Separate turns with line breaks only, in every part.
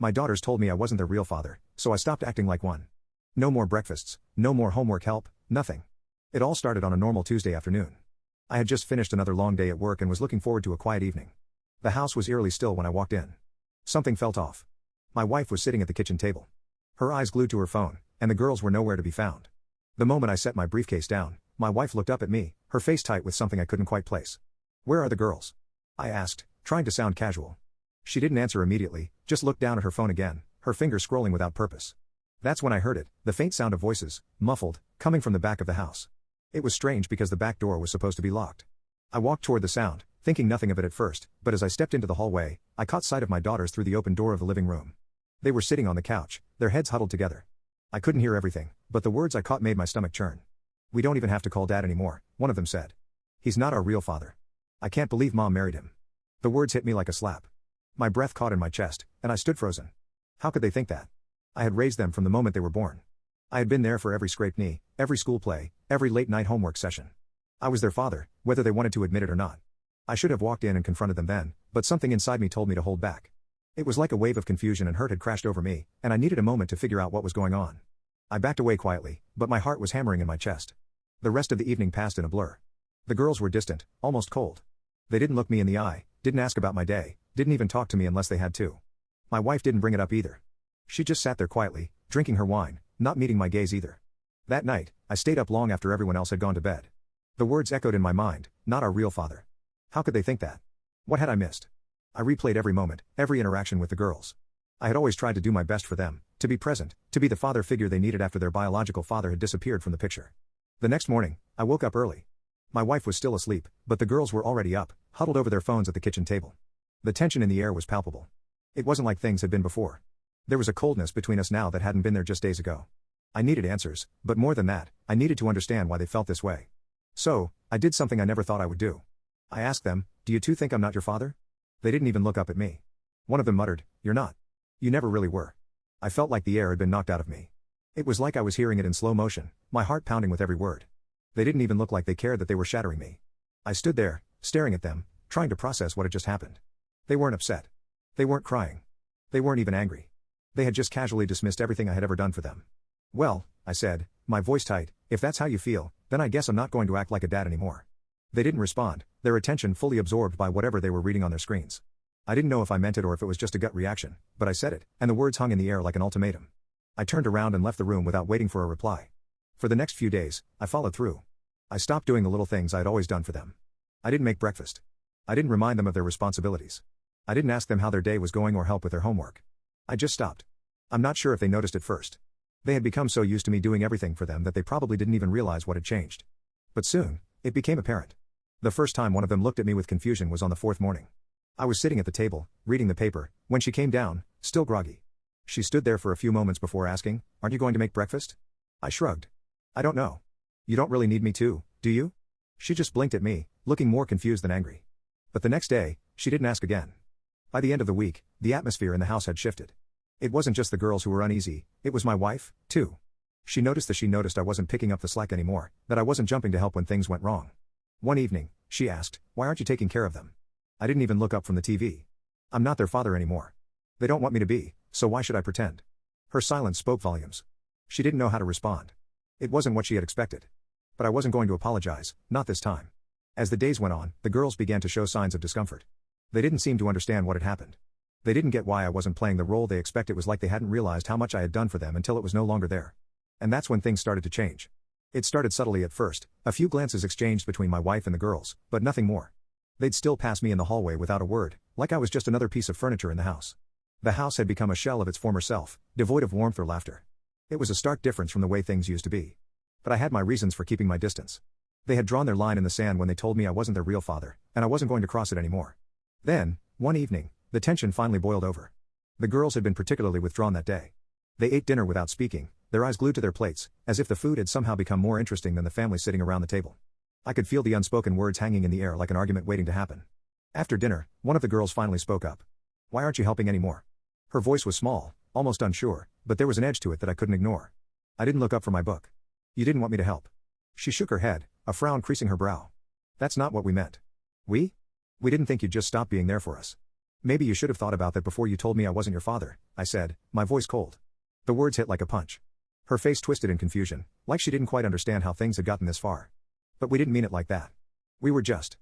My daughters told me I wasn't their real father, so I stopped acting like one. No more breakfasts, no more homework help, nothing. It all started on a normal Tuesday afternoon. I had just finished another long day at work and was looking forward to a quiet evening. The house was eerily still when I walked in. Something felt off. My wife was sitting at the kitchen table, her eyes glued to her phone, and the girls were nowhere to be found. The moment I set my briefcase down, my wife looked up at me, her face tight with something I couldn't quite place. "Where are the girls?" I asked, trying to sound casual. She didn't answer immediately, just looked down at her phone again, her fingers scrolling without purpose. That's when I heard it, the faint sound of voices, muffled, coming from the back of the house. It was strange because the back door was supposed to be locked. I walked toward the sound, thinking nothing of it at first, but as I stepped into the hallway, I caught sight of my daughters through the open door of the living room. They were sitting on the couch, their heads huddled together. I couldn't hear everything, but the words I caught made my stomach churn. "We don't even have to call Dad anymore," one of them said. "He's not our real father. I can't believe Mom married him." The words hit me like a slap. My breath caught in my chest, and I stood frozen. How could they think that? I had raised them from the moment they were born. I had been there for every scraped knee, every school play, every late-night homework session. I was their father, whether they wanted to admit it or not. I should have walked in and confronted them then, but something inside me told me to hold back. It was like a wave of confusion and hurt had crashed over me, and I needed a moment to figure out what was going on. I backed away quietly, but my heart was hammering in my chest. The rest of the evening passed in a blur. The girls were distant, almost cold. They didn't look me in the eye, didn't ask about my day, didn't even talk to me unless they had to. My wife didn't bring it up either. She just sat there quietly, drinking her wine, not meeting my gaze either. That night, I stayed up long after everyone else had gone to bed. The words echoed in my mind, "Not our real father." How could they think that? What had I missed? I replayed every moment, every interaction with the girls. I had always tried to do my best for them, to be present, to be the father figure they needed after their biological father had disappeared from the picture. The next morning, I woke up early. My wife was still asleep, but the girls were already up, huddled over their phones at the kitchen table. The tension in the air was palpable. It wasn't like things had been before. There was a coldness between us now that hadn't been there just days ago. I needed answers, but more than that, I needed to understand why they felt this way. So, I did something I never thought I would do. I asked them, "Do you two think I'm not your father?" They didn't even look up at me. One of them muttered, "You're not. You never really were." I felt like the air had been knocked out of me. It was like I was hearing it in slow motion, my heart pounding with every word. They didn't even look like they cared that they were shattering me. I stood there, staring at them, trying to process what had just happened. They weren't upset. They weren't crying. They weren't even angry. They had just casually dismissed everything I had ever done for them. "Well," I said, my voice tight, "if that's how you feel, then I guess I'm not going to act like a dad anymore." They didn't respond, their attention fully absorbed by whatever they were reading on their screens. I didn't know if I meant it or if it was just a gut reaction, but I said it, and the words hung in the air like an ultimatum. I turned around and left the room without waiting for a reply. For the next few days, I followed through. I stopped doing the little things I had always done for them. I didn't make breakfast. I didn't remind them of their responsibilities. I didn't ask them how their day was going or help with their homework. I just stopped. I'm not sure if they noticed at first. They had become so used to me doing everything for them that they probably didn't even realize what had changed. But soon, it became apparent. The first time one of them looked at me with confusion was on the fourth morning. I was sitting at the table, reading the paper, when she came down, still groggy. She stood there for a few moments before asking, "Aren't you going to make breakfast?" I shrugged. "I don't know. You don't really need me to, do you?" She just blinked at me, looking more confused than angry. But the next day, she didn't ask again. By the end of the week, the atmosphere in the house had shifted. It wasn't just the girls who were uneasy, it was my wife, too. She noticed I wasn't picking up the slack anymore, that I wasn't jumping to help when things went wrong. One evening, she asked, "Why aren't you taking care of them?" I didn't even look up from the TV. I'm not their father anymore. They don't want me to be, so why should I pretend? Her silence spoke volumes. She didn't know how to respond. It wasn't what she had expected. But I wasn't going to apologize, not this time. As the days went on, the girls began to show signs of discomfort. They didn't seem to understand what had happened. They didn't get why I wasn't playing the role they expected. It was like they hadn't realized how much I had done for them until it was no longer there. And that's when things started to change. It started subtly at first, a few glances exchanged between my wife and the girls, but nothing more. They'd still pass me in the hallway without a word, like I was just another piece of furniture in the house. The house had become a shell of its former self, devoid of warmth or laughter. It was a stark difference from the way things used to be. But I had my reasons for keeping my distance. They had drawn their line in the sand when they told me I wasn't their real father, and I wasn't going to cross it anymore. Then, one evening, the tension finally boiled over. The girls had been particularly withdrawn that day. They ate dinner without speaking, their eyes glued to their plates, as if the food had somehow become more interesting than the family sitting around the table. I could feel the unspoken words hanging in the air like an argument waiting to happen. After dinner, one of the girls finally spoke up. "Why aren't you helping anymore?" Her voice was small, almost unsure, but there was an edge to it that I couldn't ignore. I didn't look up from my book. "You didn't want me to help." She shook her head, a frown creasing her brow. "That's not what we meant. We didn't think you'd just stop being there for us. Maybe you should have thought about that before you told me I wasn't your father, I said, my voice cold. The words hit like a punch. Her face twisted in confusion, like she didn't quite understand how things had gotten this far. But we didn't mean it like that. We were just.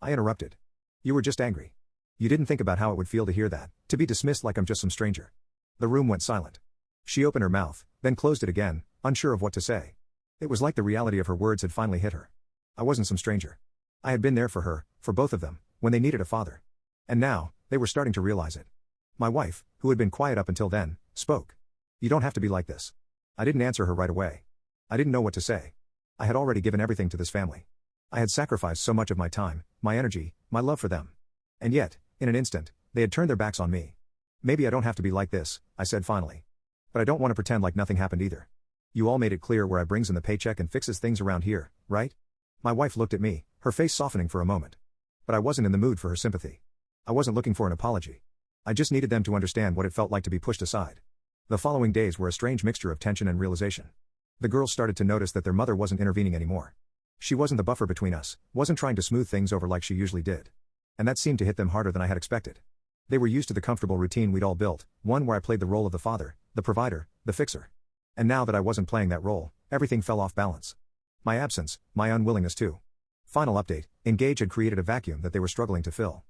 I interrupted. You were just angry. You didn't think about how it would feel to hear that, to be dismissed like I'm just some stranger. The room went silent. She opened her mouth, then closed it again, unsure of what to say. It was like the reality of her words had finally hit her. I wasn't some stranger. I had been there for her, for both of them, when they needed a father. And now, they were starting to realize it. My wife, who had been quiet up until then, spoke. You don't have to be like this. I didn't answer her right away. I didn't know what to say. I had already given everything to this family. I had sacrificed so much of my time, my energy, my love for them. And yet, in an instant, they had turned their backs on me. Maybe I don't have to be like this, I said finally. But I don't want to pretend like nothing happened either. You all made it clear where I brings in the paycheck and fixes things around here, right? My wife looked at me, her face softening for a moment. But I wasn't in the mood for her sympathy. I wasn't looking for an apology. I just needed them to understand what it felt like to be pushed aside. The following days were a strange mixture of tension and realization. The girls started to notice that their mother wasn't intervening anymore. She wasn't the buffer between us, wasn't trying to smooth things over like she usually did. And that seemed to hit them harder than I had expected. They were used to the comfortable routine we'd all built, one where I played the role of the father, the provider, the fixer. And now that I wasn't playing that role, everything fell off balance. My absence, my unwillingness to. Final update, Engage had created a vacuum that they were struggling to fill.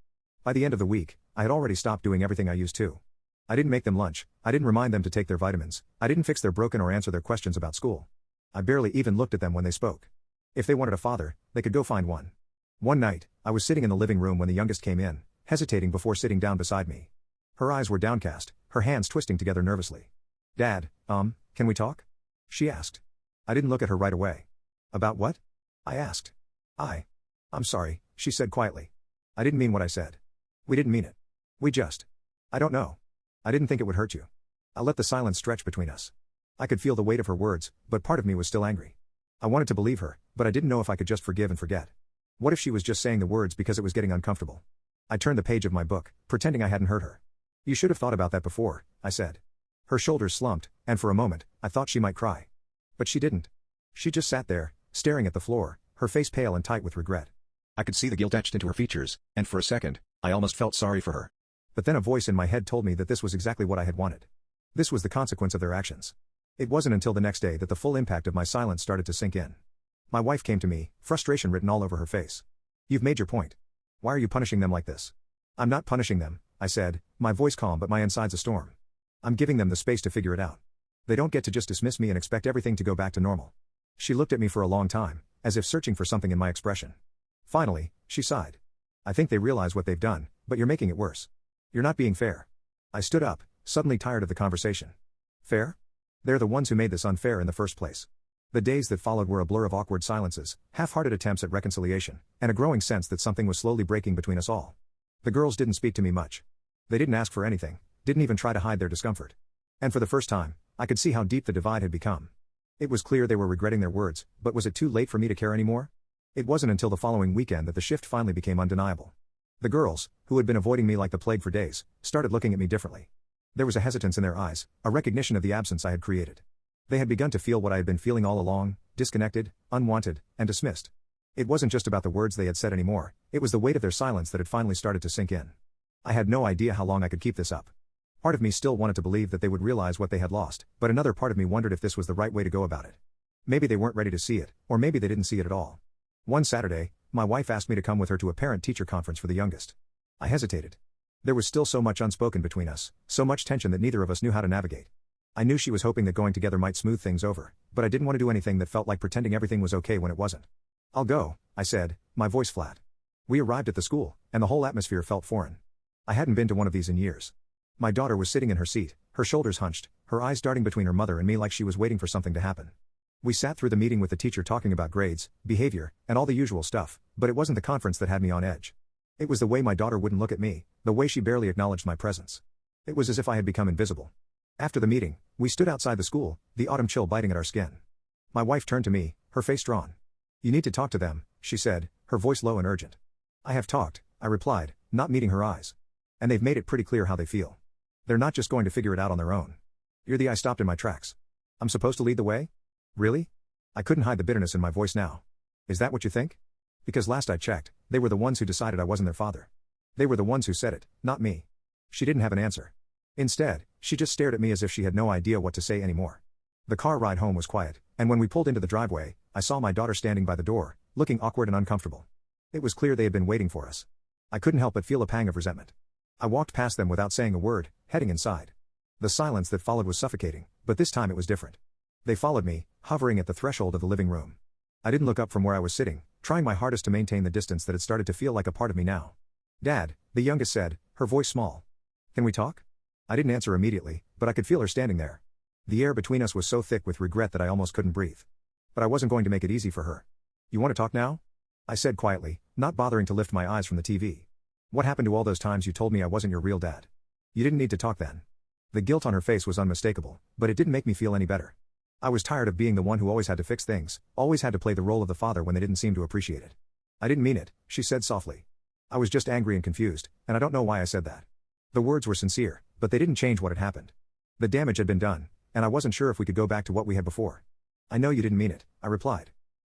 By the end of the week, I had already stopped doing everything I used to. I didn't make them lunch, I didn't remind them to take their vitamins, I didn't fix their broken or answer their questions about school. I barely even looked at them when they spoke. If they wanted a father, they could go find one. One night, I was sitting in the living room when the youngest came in, hesitating before sitting down beside me. Her eyes were downcast, her hands twisting together nervously. Dad, can we talk? She asked. I didn't look at her right away. About what? I asked. I'm sorry, she said quietly. I didn't mean what I said. We didn't mean it. I don't know. I didn't think it would hurt you. I let the silence stretch between us. I could feel the weight of her words, but part of me was still angry. I wanted to believe her, but I didn't know if I could just forgive and forget. What if she was just saying the words because it was getting uncomfortable? I turned the page of my book, pretending I hadn't heard her. You should have thought about that before, I said. Her shoulders slumped, and for a moment, I thought she might cry. But she didn't. She just sat there, staring at the floor, her face pale and tight with regret. I could see the guilt etched into her features, and for a second, I almost felt sorry for her. But then a voice in my head told me that this was exactly what I had wanted. This was the consequence of their actions. It wasn't until the next day that the full impact of my silence started to sink in. My wife came to me, frustration written all over her face. You've made your point. Why are you punishing them like this? I'm not punishing them, I said, my voice calm but my insides a storm. I'm giving them the space to figure it out. They don't get to just dismiss me and expect everything to go back to normal. She looked at me for a long time, as if searching for something in my expression. Finally, she sighed. I think they realize what they've done, but you're making it worse. You're not being fair. I stood up, suddenly tired of the conversation. Fair? They're the ones who made this unfair in the first place. The days that followed were a blur of awkward silences, half-hearted attempts at reconciliation, and a growing sense that something was slowly breaking between us all. The girls didn't speak to me much. They didn't ask for anything, didn't even try to hide their discomfort. And for the first time, I could see how deep the divide had become. It was clear they were regretting their words, but was it too late for me to care anymore? It wasn't until the following weekend that the shift finally became undeniable. The girls, who had been avoiding me like the plague for days, started looking at me differently. There was a hesitance in their eyes, a recognition of the absence I had created. They had begun to feel what I had been feeling all along, disconnected, unwanted, and dismissed. It wasn't just about the words they had said anymore, it was the weight of their silence that had finally started to sink in. I had no idea how long I could keep this up. Part of me still wanted to believe that they would realize what they had lost, but another part of me wondered if this was the right way to go about it. Maybe they weren't ready to see it, or maybe they didn't see it at all. One Saturday, my wife asked me to come with her to a parent-teacher conference for the youngest. I hesitated. There was still so much unspoken between us, so much tension that neither of us knew how to navigate. I knew she was hoping that going together might smooth things over, but I didn't want to do anything that felt like pretending everything was okay when it wasn't. I'll go, I said, my voice flat. We arrived at the school, and the whole atmosphere felt foreign. I hadn't been to one of these in years. My daughter was sitting in her seat, her shoulders hunched, her eyes darting between her mother and me like she was waiting for something to happen. We sat through the meeting with the teacher talking about grades, behavior, and all the usual stuff, but it wasn't the conference that had me on edge. It was the way my daughter wouldn't look at me, the way she barely acknowledged my presence. It was as if I had become invisible. After the meeting, we stood outside the school, the autumn chill biting at our skin. My wife turned to me, her face drawn. You need to talk to them, she said, her voice low and urgent. I have talked, I replied, not meeting her eyes. And they've made it pretty clear how they feel. They're not just going to figure it out on their own. I stopped in my tracks. I'm supposed to lead the way? Really? I couldn't hide the bitterness in my voice now. Is that what you think? Because last I checked, they were the ones who decided I wasn't their father. They were the ones who said it, not me. She didn't have an answer. Instead, she just stared at me as if she had no idea what to say anymore. The car ride home was quiet, and when we pulled into the driveway, I saw my daughter standing by the door, looking awkward and uncomfortable. It was clear they had been waiting for us. I couldn't help but feel a pang of resentment. I walked past them without saying a word, heading inside. The silence that followed was suffocating, but this time it was different. They followed me, hovering at the threshold of the living room. I didn't look up from where I was sitting, trying my hardest to maintain the distance that had started to feel like a part of me now. "Dad," the youngest said, her voice small. "Can we talk?" I didn't answer immediately, but I could feel her standing there. The air between us was so thick with regret that I almost couldn't breathe. But I wasn't going to make it easy for her. "You want to talk now?" I said quietly, not bothering to lift my eyes from the TV. "What happened to all those times you told me I wasn't your real dad? You didn't need to talk then." The guilt on her face was unmistakable, but it didn't make me feel any better. I was tired of being the one who always had to fix things, always had to play the role of the father when they didn't seem to appreciate it. "I didn't mean it," she said softly. "I was just angry and confused, and I don't know why I said that." The words were sincere, but they didn't change what had happened. The damage had been done, and I wasn't sure if we could go back to what we had before. "I know you didn't mean it," I replied.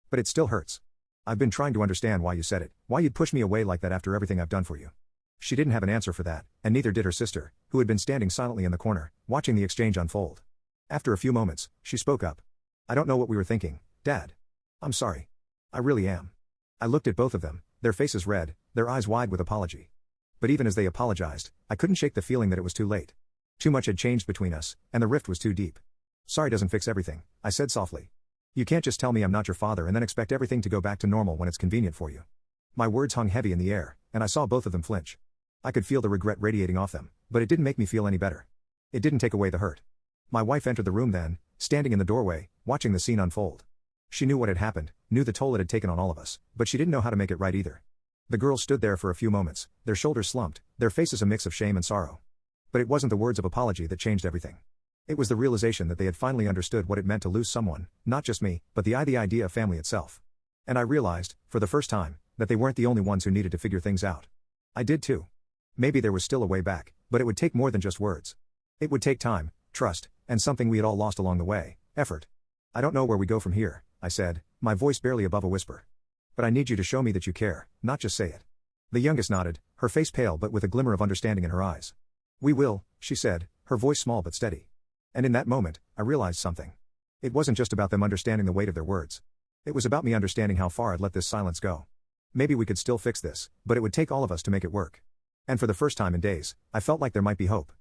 "But it still hurts. I've been trying to understand why you said it, why you'd push me away like that after everything I've done for you." She didn't have an answer for that, and neither did her sister, who had been standing silently in the corner, watching the exchange unfold. After a few moments, she spoke up. "I don't know what we were thinking, Dad. I'm sorry. I really am." I looked at both of them, their faces red, their eyes wide with apology. But even as they apologized, I couldn't shake the feeling that it was too late. Too much had changed between us, and the rift was too deep. "Sorry doesn't fix everything," I said softly. "You can't just tell me I'm not your father and then expect everything to go back to normal when it's convenient for you." My words hung heavy in the air, and I saw both of them flinch. I could feel the regret radiating off them, but it didn't make me feel any better. It didn't take away the hurt. My wife entered the room then, standing in the doorway, watching the scene unfold. She knew what had happened, knew the toll it had taken on all of us, but she didn't know how to make it right either. The girls stood there for a few moments, their shoulders slumped, their faces a mix of shame and sorrow. But it wasn't the words of apology that changed everything. It was the realization that they had finally understood what it meant to lose someone, not just me, but the idea of family itself. And I realized, for the first time, that they weren't the only ones who needed to figure things out. I did too. Maybe there was still a way back, but it would take more than just words. It would take time, trust, and something we had all lost along the way, effort. "I don't know where we go from here," I said, my voice barely above a whisper. "But I need you to show me that you care, not just say it." The youngest nodded, her face pale but with a glimmer of understanding in her eyes. "We will," she said, her voice small but steady. And in that moment, I realized something. It wasn't just about them understanding the weight of their words. It was about me understanding how far I'd let this silence go. Maybe we could still fix this, but it would take all of us to make it work. And for the first time in days, I felt like there might be hope.